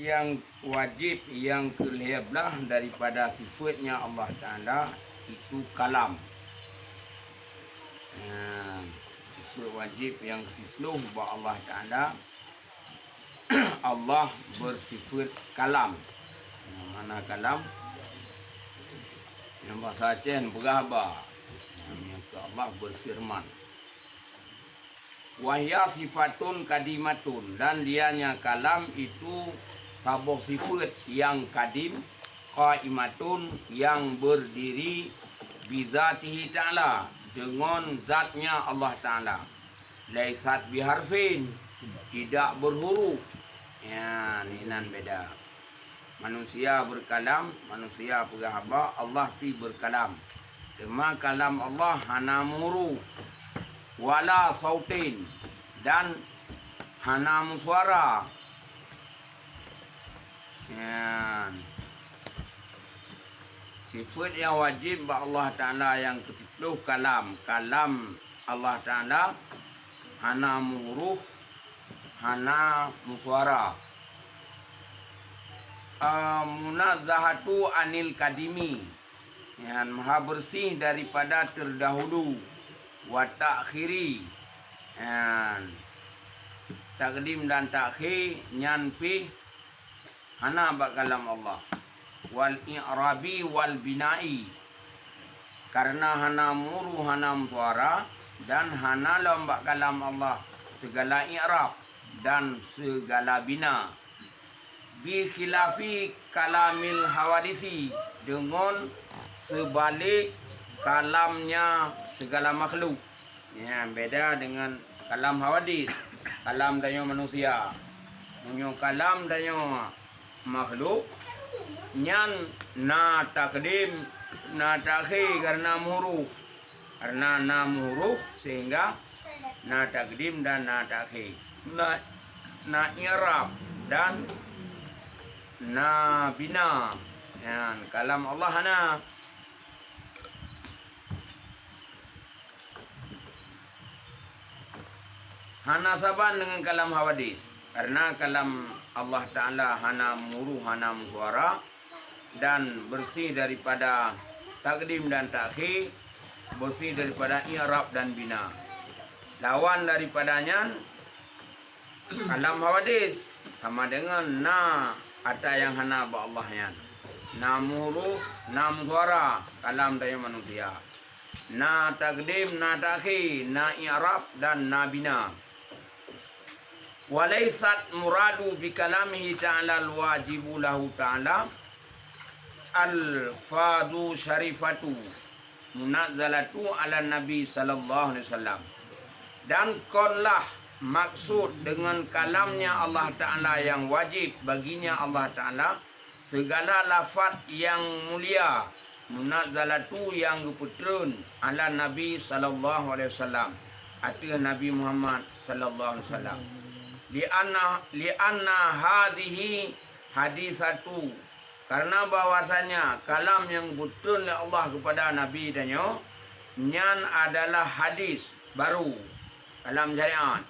yang wajib yang ke-11 daripada sifatnya Allah Ta'ala itu kalam. Sifat wajib yang ke-10 bahawa Allah Ta'ala Allah bersifat kalam. Mana kalam? Yang bahasa Aceh beraba. Yang Allah berfirman. Wahya sifatun kadimatun, dan dianya kalam itu sebuah sifat yang kadim, qaimatun yang berdiri bizatihi ta'ala, dengan zatnya Allah Ta'ala. Laisat biharfin, tidak berhuruf. Ya, ni nan beda. Manusia berkalam, manusia berhaba, Allah pi berkalam. Cuma kalam Allah hana huruf wala sautin, dan hana suara. Ya. Sifat yang wajib bagi Allah Ta'ala yang ke-10 kalam. Kalam Allah Ta'ala hana huruf, hana suara. Munazzahatu anil kadimi, yang maha bersih daripada terdahulu. Wa ta'khiri, takdim dan takhir nyan pi hana bak kalam Allah. Wal i'rabi wal bina'i, karena hana muru hana suara, dan hana lambak kalam Allah segala i'rab dan segala bina. Bi khilafi kalamil hawadisi, dengan sebalik kalamnya segala makhluk. Ya, beda dengan kalam hawadis. Kalam danyo manusia. Munyo kalam danyo makhluk. Nyan na takdim, na takhir karena huruf. Karena na huruf sehingga na takdim dan na takhir. Na i'rab dan na bina. Ya, kalam Allah hana. Hana saban dengan kalam hawadis, karena kalam Allah Ta'ala hana muru, hana suara, dan bersih daripada takdim dan takhir, bersih daripada i'rab dan bina. Lawan daripadanya kalam hawadis sama dengan na ada yang hana ba Allah yan. Na muru, na suara, kalam dari manusia. Na takdim, na takhir, na i'rab dan na bina. Walaisat muradu bi kalamihi ta'ala al-wajibu lahu ta'ala al-fadu syarifatu munazzalatu ala nabi sallallahu alaihi wasallam. Dan konlah maksud dengan kalamnya Allah Ta'ala yang wajib baginya Allah Ta'ala segala lafaz yang mulia, munazzalatu yang diputrun ala nabi sallallahu alaihi wasallam, atau Nabi Muhammad sallallahu alaihi wasallam. Lianna hadhihi hadisatu, karena bahwasanya kalam yang betul oleh Allah kepada Nabi danyo nyan adalah hadis baru, kalam syariat.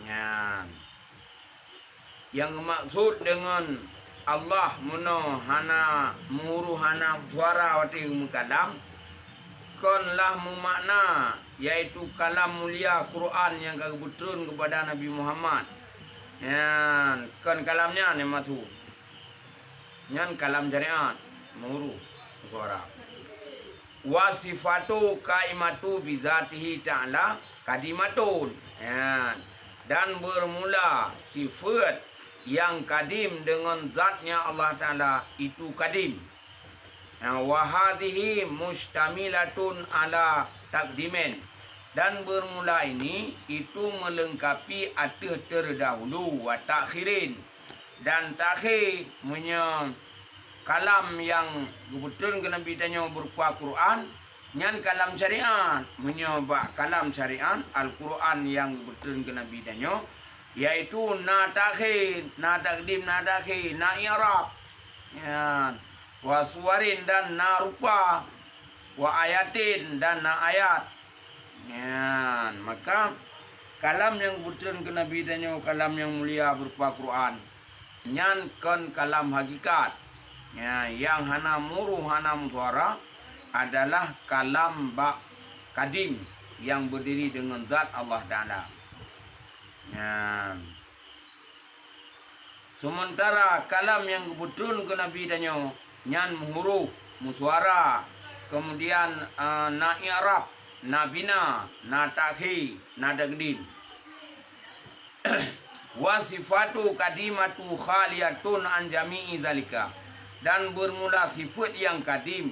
Nyan yang maksud dengan Allah muno hana muru hana suara wati kalam konlah mumakna, yaitu kalam mulia Quran yang kebetulan kepada Nabi Muhammad. Yan, kan kalamnya ni matu. Yan kalam syariat, muru suara. Wasifatu kaimatu bizatihi ta'ala kadimatun. Yan. Dan bermula sifat yang kadim dengan zatnya Allah Ta'ala itu kadim. Wa hadhihi mustamilatun ala takdimen. Dan bermula ini itu melengkapi atau terdahulu wa takhirin, dan takhir punya kalam yang kebetulan kena bitanya berupa Quran, nyan kalam syariat punya kalam syariat Al-Quran yang kebetulan kena bitanya, yaitu na takhir, na takdim, na takhir, na i'rab, ya, wa suwarin dan na rupa, wa ayatin dan na ayat. Ya, maka kalam yang kebetulan ke Nabi tanya kalam yang mulia berupa Quran. nyan kon kalam hakikat. Ya, yang hana muruh hana suara adalah kalam kadim yang berdiri dengan zat Allah Ta'ala. Ya. Sementara kalam yang betul ke Nabi danyo nyan huruf muswara, kemudian na i'rab, na bina, na takhir, na dagdin. Wa sifatu kadimatu khaliyatun an jami'i zalika. Dan bermula sifat yang kadim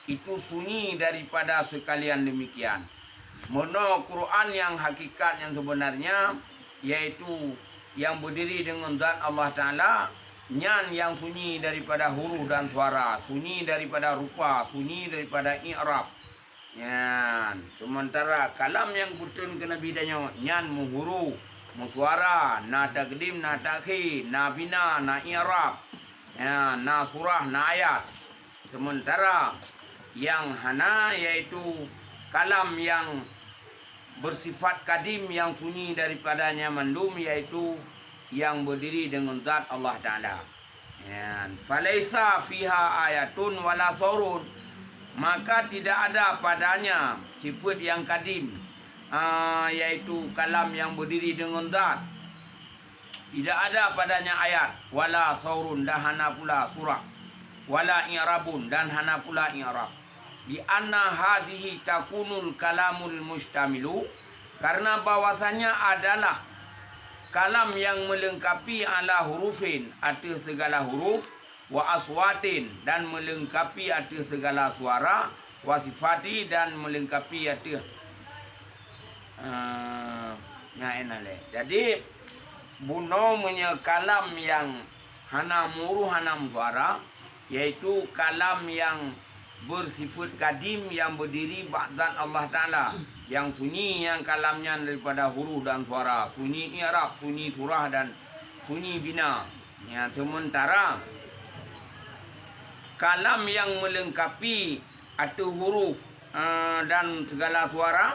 itu sunyi daripada sekalian demikian. Mono Quran yang hakikat yang sebenarnya yaitu yang berdiri dengan zat Allah Ta'ala, nyan yang sunyi daripada huruf dan suara, sunyi daripada rupa, sunyi daripada i'rab. Nyan. Sementara kalam yang betul ke Nabi danyo nyan muhuruf, musuara, na takdim, na takhir, na bina, na i'rab, ya, na surah, na ayat. Sementara yang hana yaitu kalam yang bersifat kadim yang sunyi daripadanya mandum, yaitu yang berdiri dengan zat Allah Ta'ala. Ya, falaisa fiha ayatun wala saurun, maka tidak ada padanya sifat yang kadim, yaitu kalam yang berdiri dengan zat. Tidak ada padanya ayat, wala saurun, dan hana pula surah, wala i'rabun, dan hana pula i'rab. Di anna hadhihi takunul kalamul mustamilu, karena bahwasanya adalah kalam yang melengkapi ala hurufin, atas segala huruf, wa aswatin, dan melengkapi atas segala suara, wa sifati, dan melengkapi atas jadi buno punya kalam yang hana muruh hana suara, yaitu kalam yang bersifat kadim yang berdiri ba'dan Allah Ta'ala, yang sunyi, yang kalamnya daripada huruf dan suara, sunyi i'rab, sunyi surah, dan sunyi bina. Ya, sementara kalam yang melengkapi atau huruf dan segala suara,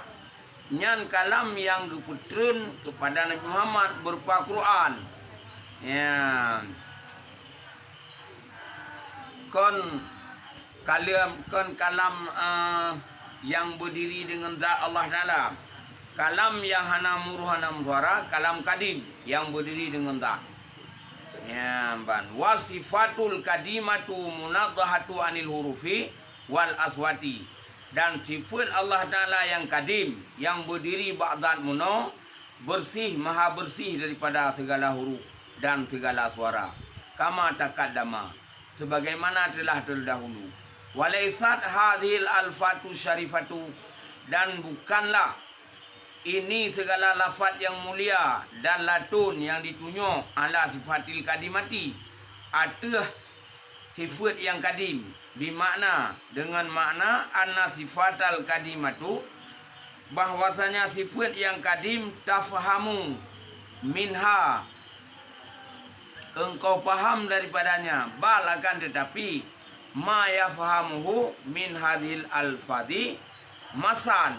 nyan kalam yang diputrun kepada Nabi Muhammad berupa Quran. Ya, kalam yang berdiri dengan zat Allah Ta'ala, kalam yang hana muruh hana suara, kalam kadim yang berdiri dengan zat. Ya, ban wasifatul kadimatu munadzahatu anil hurufi wal aswati, dan sifat Allah Ta'ala yang kadim yang berdiri ba'dat muno, bersih, maha bersih daripada segala huruf dan segala suara, kama taqaddama, sebagaimana telah terdahulu. Walaisat hadhil alfatu syarifatu, dan bukanlah ini segala lafaz yang mulia dan latun yang ditunjuk ala sifatil kadimati, atas sifat yang kadim, bimakna, dengan makna anna sifatal kadimatu, bahwasanya sifat yang kadim tafahamu minha, engkau paham daripadanya, bal akan tetapi ma yafahamuhu min hadhil alfadhi masan,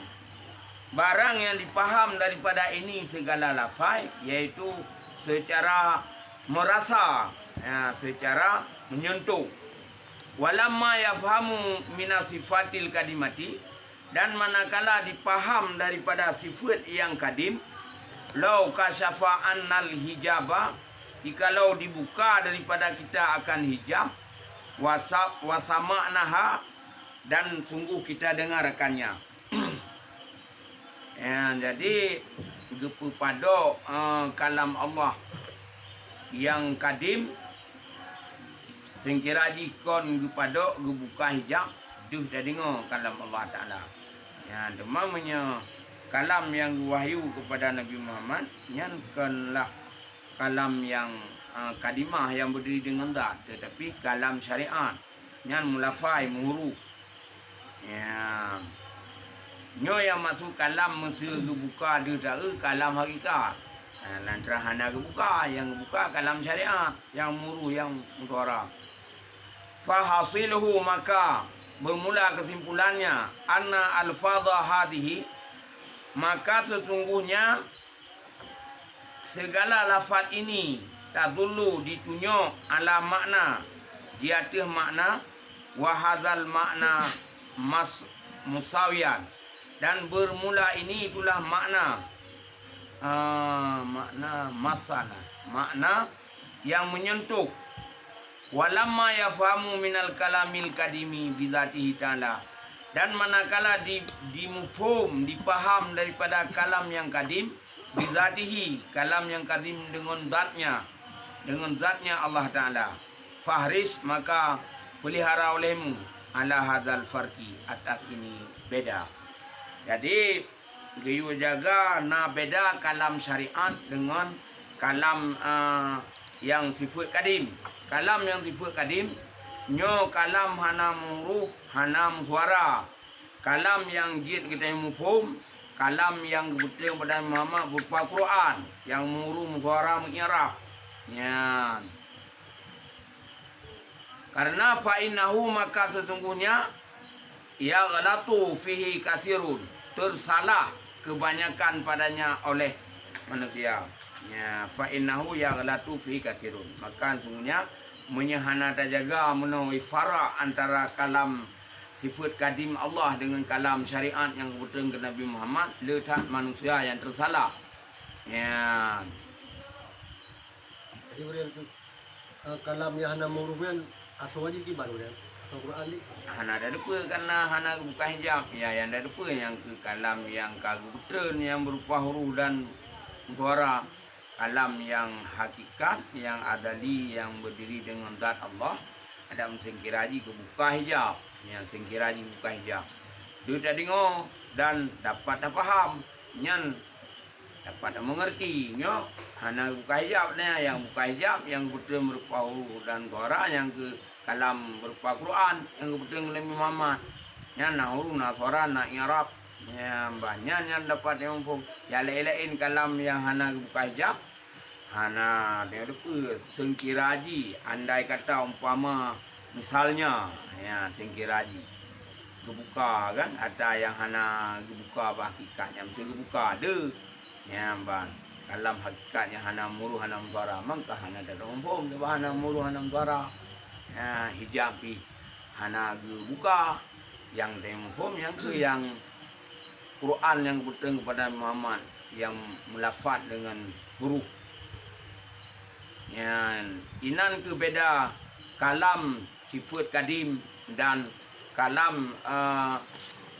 barang yang dipaham daripada ini segala lafaz, yaitu secara merasa, ya, secara menyentuh. Walamma yafahamu minasifatil kadimati, dan manakala dipaham daripada sifat yang kadim, lau kasyafa annal hijaba, jikalau dibuka daripada kita akan hijab, wasama'naha, dan sungguh kita dengarkannya. Ya, jadi kepada kalam Allah yang kadim, singkira jikon kepada buka hijab, duh dah dengar kalam Allah Ta'ala. Ya, demamnya kalam yang wahyu kepada Nabi Muhammad, nyankanlah kalam yang kadimah yang berdiri dengan zat, tetapi kalam syariat, nyan mulafai muhuruf. Ya, nyo yang masuk kalam mesti buka dia tahu kalam hakikat. Lantaran hana buka, yang buka kalam syariat, yang muruh, yang suara. Fahasiluhu, maka bermula kesimpulannya, anna alfadha hadhihi, maka sesungguhnya segala lafaz ini tadullu ditunjuk ala makna di atas makna wa hadzal makna musawiyan, dan bermula ini itulah makna makna masana, makna yang menyentuh. Walamma yafahamu minal kalamil kadimi bizatihi ta'ala, dan manakala dimufhum, dipaham daripada kalam yang kadim, bizatihi, kalam yang kadim dengan zatnya Allah Ta'ala, fahris, maka pelihara olehmu ala hadzal farqi, atas ini beda. Jadi dia jaga beda kalam syariat dengan kalam yang sifat kadim. Kalam yang sifat kadim nyo kalam hana muruh, hana suara. Kalam yang jid kita mufhum, kalam yang betul pada Muhammad berupa Quran yang muruh suara mengi'rab. Ya. Karena fa'innahu, maka sesungguhnya ya ghalatu fihi kasirun, tersalah kebanyakan padanya oleh manusia. Ya, fa'innahu ya ghalatu fihi kasirun, maka sesungguhnya menyahana terjaga menawi farak antara kalam sifat kadim Allah dengan kalam syariat yang kebetulan ke Nabi Muhammad, letak manusia yang tersalah. Ya. Jadi berian kalam yang hana muruhnya asal wajib di baru dan Quran ni. Hana ada depa karena hana buka hijab. Ya, yang ada depa yang ke kalam yang kebetulan yang berupa huruf dan suara. Kalam yang hakikat, yang adali, yang berdiri dengan zat Allah, ada sengkiraji ke buka hijab, yang sengkiraji buka hijab. Dia tak dengar dan dapat faham, nyan dapat mengerti, nyo hana buka hijab ni, yang buka hijab yang betul berupa huruf dan suara, yang ke kalam berupa Quran, yang betul Nabi Muhammad, nyan na huruf na suara na i'rab, yang banyak yang dapat yang pun, yang lain-lain kalam yang hana buka hijab. Hana dia lupa sengkiraji, andai kata umpama misalnya ya sengkiraji gebuka kan, ada yang hana gebuka hakikatnya mesti gebuka ada ya bang, kalam hakikatnya hana muruh hana suara, maka hana ada umpam dia hana muruh hana suara ya hijab pi hana gebuka, yang umpam yang ke yang Quran yang betul kepada Muhammad yang melafaz dengan huruf. Ya, inan ke beda kalam sifat kadim dan kalam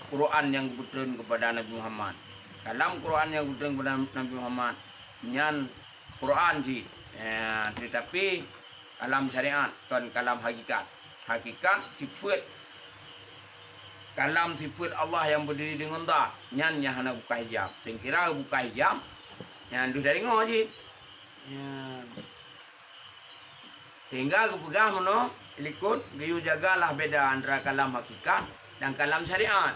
Quran yang betul kepada Nabi Muhammad. Kalam Quran yang betul kepada Nabi Muhammad nyan Quran sih. Ya, tetapi kalam syariat kan kalam hakikat. Hakikat sifat kalam sifat Allah yang berdiri dengan zat nyan yang hana buka hijab. Sengkira buka hijab yang dah dengar je. Ya. Sehingga kepegang mana ikut gayu jagalah beda antara kalam hakikat dan kalam syariat.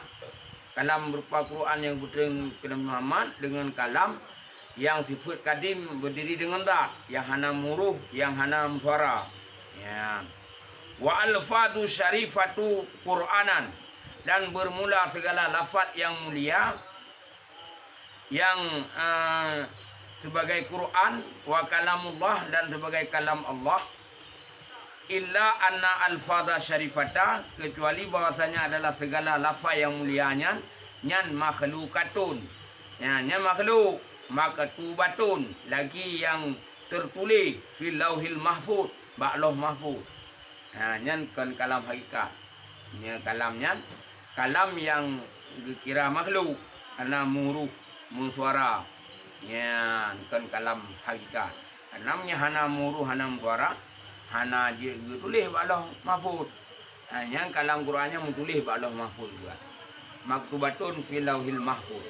Kalam berupa Quran yang betul kepada Muhammad dengan kalam yang sifat kadim berdiri dengan zat, yang hana muruh, yang hana suara. Ya. Wa alfadu syarifatu Quranan, dan bermula segala lafaz yang mulia yang sebagai Quran wa kalamullah, dan sebagai kalam Allah. Illa anna alfadha syarifata, kecuali bahwasanya adalah segala lafaz yang mulianya nyan makhlukatun, ya nyan makhluk, maktubatun, lagi yang tertulis fil lauhil mahfuz, ba'loh mahfuz. Nyan kan kalam hakikat, nya kalamnya kalam yang dikira makhluk karena muruh musuara, ya kan kalam hakikat. Namanya hana muruh hana suara, hana je tulis ba'loh mahfuz. Yang kalam Qurannya menulis ba'loh mahfuz juga. Maktubatun fil lauhil mahfuz.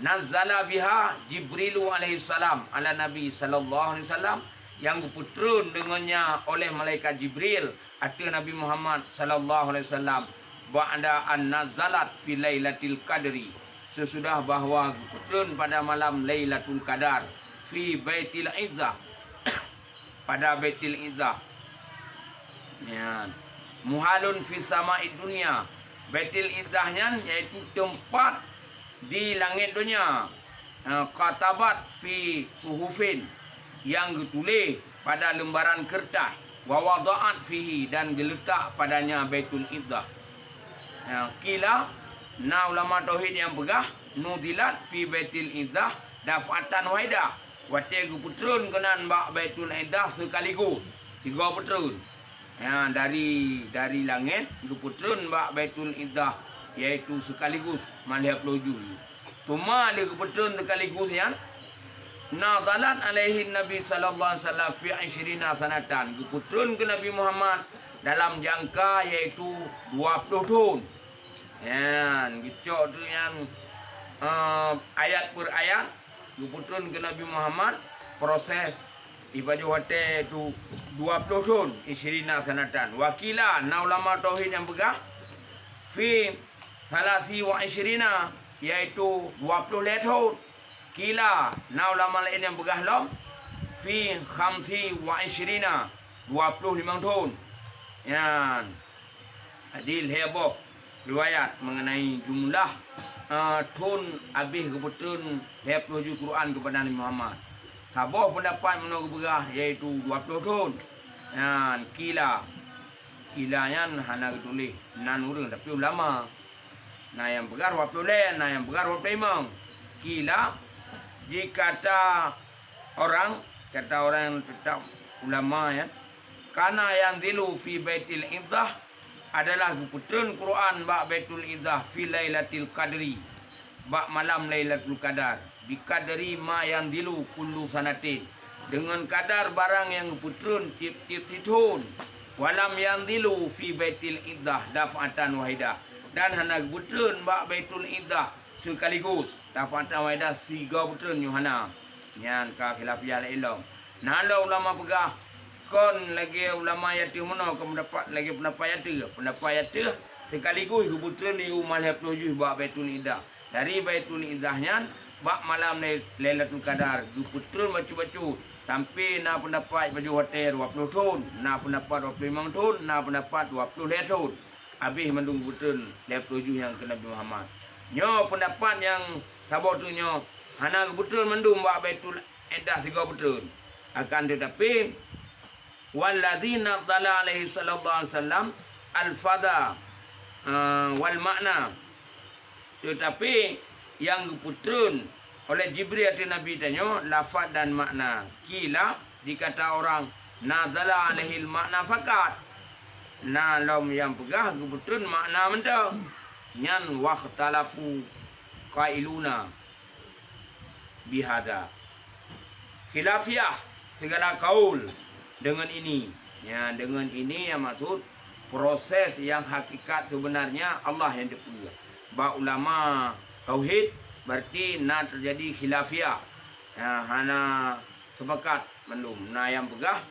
Nazzala biha Jibrilu alaihi salam ala Nabi sallallahu alaihi wasallam, yang diputrun dengannya oleh malaikat Jibril atas Nabi Muhammad sallallahu alaihi wasallam, ba'da an nazalat fi lailatul qadri, sesudah bahawa diputrun pada malam Lailatul Qadar, fi Baitil Izzah, pada Baitil Izzah. Ya. Muhalun fi sama'id dunia. Baitil Izzahnya iaitu tempat di langit dunia. Katabat fi suhufin, yang ditulis pada lembaran kertas, wa wada'at fihi dan diletak padanya Baitul Iddah. Kila na ulama tauhid yang pegah nudilat fi Baitul Iddah dafatan waidah. Wate putrun kenan bak Baitul Iddah sekaligus. 3 putrun. Dari langit putrun bak Baitul Iddah iaitu sekaligus malihat loju. Tuma dia putrun sekaligus yang nazalat alaihi Nabi sallallahu alaihi wasallam fi 20 sanatan. Putrun ke Nabi Muhammad dalam jangka iaitu 20 tahun. Gitu tu yang ayat per ayat putrun ke Nabi Muhammad proses ibadah wate tu 20 tahun 20 sanatan. Wakila na ulama tauhid yang pegah fi 23 iaitu 20 tahun. Kila na ulama lain yang pegah lam fi 25 tahun. Yan hadil heboh riwayat mengenai jumlah tahun habis kebetulan 27 Quran kepada Nabi Muhammad. Sabah pendapat menurut berah iaitu 20 tahun. Yan kila yang hana tulis nan urang tapi ulama. Nah yang begar 20 len, nah yang begar 25. Kila jika kata orang yang tetap ulama ya, karena yang dilu fi Baitul Iddah adalah keputusan Quran bak Baitul Iddah fi Lailatul Qadri bak malam Lailatul Qadar bi qadri ma yang dilu kullu sanatin dengan kadar barang yang keputusan tiap-tiap tahun walam yang dilu fi Baitul Iddah dafatan wahidah dan hana keputusan bak Baitul Iddah sekaligus dafatan wahidah 3 putusan Yohana nyan ka khilafiyah ilmu. Nah ulama pegah kon lagi ulama yatim mana kau mendapat lagi pendapat yatim sekaligus kebetulan ni umal tujuh bak Baitul Iddah dari Baitul Iddahnya bak malam Lailatul Qadar kebetulan baca-baca sampai na pendapat baju hotel 20 tahun na pendapat 25 tahun na pendapat 20 tahun habis mendung betul Lailatul yang ke Nabi Muhammad nyo pendapat yang sabar tu nyo hana kebetulan mendung bak Baitul Iddah 3 betul akan tetapi walladzina tala alaihi sallallahu alaihi wasallam al-fada wal makna. Tetapi yang diputrun oleh Jibril atau Nabi tanya lafaz dan makna. Kila dikata orang nazala alaihi makna fakat. Na lam yang pegah diputrun makna mentang. Nyan waqtalafu qailuna bihada. Khilafiyah segala kaul dengan ini. Ya, dengan ini yang maksud proses yang hakikat sebenarnya Allah yang dipuja. Ba ulama tauhid berarti nak terjadi khilafiyah. Ya, hana sepakat belum. Nah yang pegah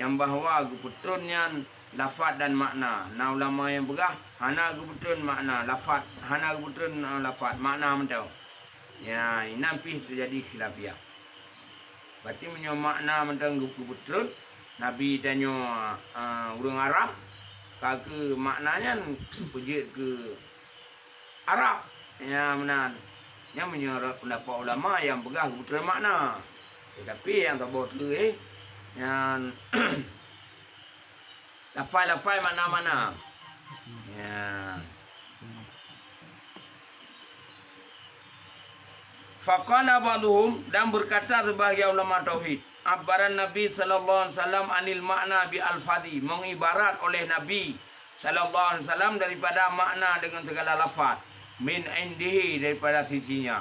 yang bahawa keputusannya lafaz dan makna. Nah ulama yang pegah hana keputusan makna lafaz, hana keputusan lafaz makna mentau. Ya, ini nampi terjadi khilafiyah. Berarti menyo makna mentang keputusan Nabi tanya orang Arab kaki maknanya pujit ke Arab ya benar yang menyuruh pendapat ulama yang pegah keputusan makna tetapi yang tak boleh yang lafai mana-mana ya faqala ba'dhum dan berkata sebahagian ulama tauhid abaran Nabi sallallahu alaihi wasallam anil makna bi al-fadi mengibarat oleh Nabi sallallahu alaihi wasallam daripada makna dengan segala lafaz min indihi daripada sisinya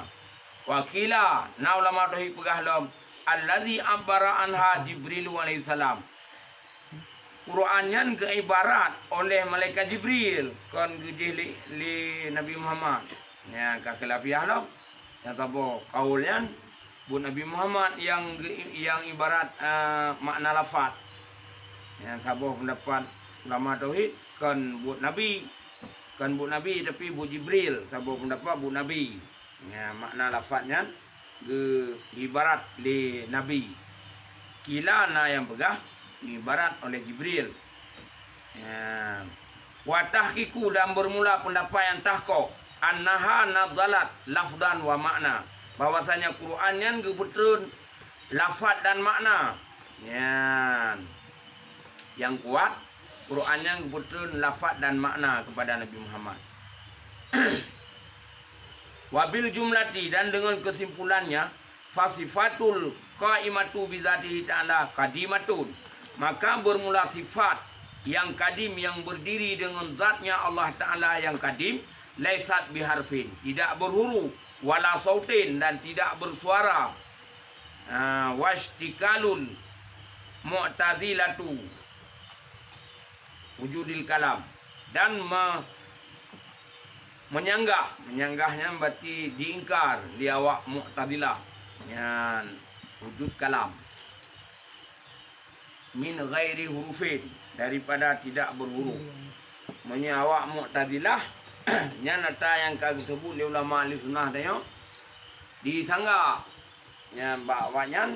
wakila na ulama tauhid pegahlam allazi abara anha Jibril alaihi salam Qurannya ke ibarat oleh malaikat Jibril kon gejih li Nabi Muhammad ya ka khilafiyah lah yang tabo kaulnya bu Nabi Muhammad yang ibarat makna lafaz yang sabuh pendapat ulama tauhid kan bu Nabi tapi bu Jibril sabuh pendapat bu Nabi ya makna lafaznya ke ibarat li Nabi kila na yang pegah ibarat oleh Jibril ya wa tahqiqu dan bermula pendapat yang tahqiq annaha nadzalat lafdan wa makna bahwasanya Quran yang kebetulan lafaz dan makna Ya. Yang kuat Quran yang betul lafaz dan makna kepada Nabi Muhammad. Wabil jumlati, dan dengan kesimpulannya, fasifatul qaimatu bizatihi ta'ala kadimatun, maka bermula sifat yang kadim yang berdiri dengan zatnya Allah Ta'ala yang kadim, laisat biharfin, tidak berhuruf, wala sautin, dan tidak bersuara, washtikalul mu'tazilatu wujudil kalam, dan menyanggahnya berarti diingkar di awak Mu'tazilah yang wujud kalam, min ghairi hurufin, daripada tidak berhuruf. Awak Mu'tazilah nya nata yang kami sebut oleh ulama ahli sunnah tanya disangga yang bakwanya